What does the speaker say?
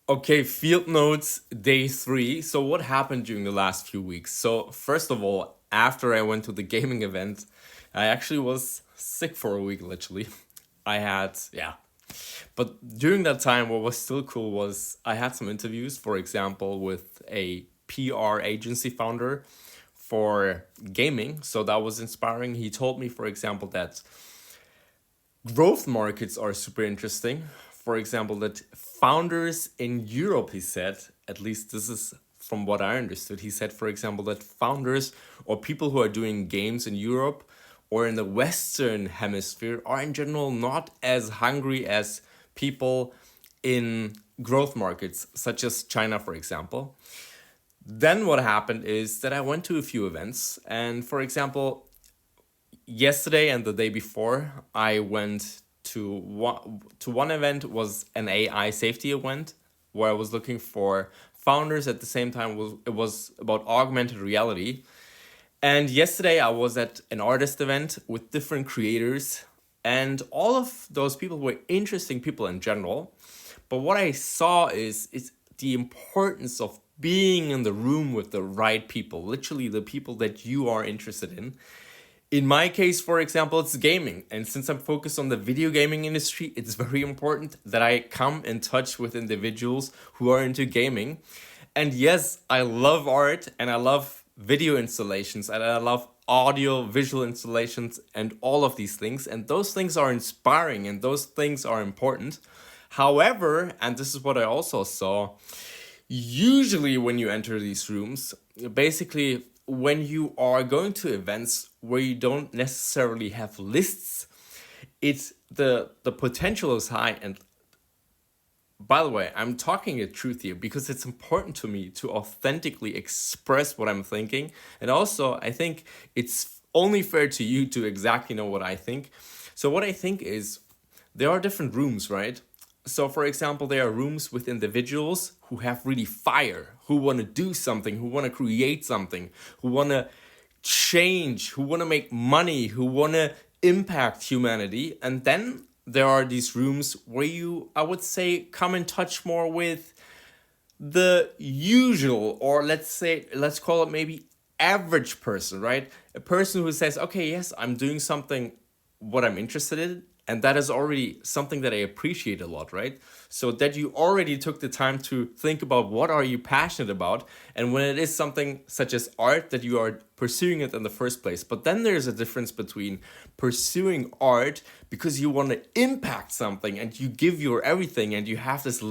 Okay, field notes day 3. So, what happened during the last few weeks? So, first of all, after I went to the gaming event, I actually was sick for a week, literally. I had, yeah. But during that time, what was still cool was I had some interviews, for example, with a PR agency founder for gaming. So, that was inspiring. He told me, for example, that growth markets are super interesting. For example, that founders in Europe, he said, at least this is from what I understood, he said, for example, that founders or people who are doing games in Europe or in the Western hemisphere are in general not as hungry as people in growth markets, such as China, for example. Then what happened is that I went to a few events, and for example, yesterday and the day before, I went to one event was an AI safety event where I was looking for founders. At the same time, it was about augmented reality. And yesterday I was at an artist event with different creators, and all of those people were interesting people in general. But what I saw is the importance of being in the room with the right people, literally the people that you are interested in. In my case, for example, it's gaming. And since I'm focused on the video gaming industry, it's very important that I come in touch with individuals who are into gaming. And yes, I love art and I love video installations and I love audio visual installations and all of these things. And those things are inspiring and those things are important. However, and this is what I also saw, usually when you enter these rooms, basically when you are going to events where you don't necessarily have lists, it's the potential is high. And by the way, I'm talking the truth here because it's important to me to authentically express what I'm thinking. And also, I think it's only fair to you to exactly know what I think. So, what I think is there are different rooms, right? So, for example, there are rooms with individuals who have really fire, who want to do something, who want to create something, who want to change, who want to make money, who want to impact humanity. And then there are these rooms where you, I would say, come in touch more with the usual, or let's call it maybe average person, right? A person who says, okay, yes, I'm doing something what I'm interested in, and that is already something that I appreciate a lot, right? So that you already took the time to think about what are you passionate about, and when it is something such as art, that you are pursuing it in the first place. But then there's a difference between pursuing art because you want to impact something and you give your everything and you have this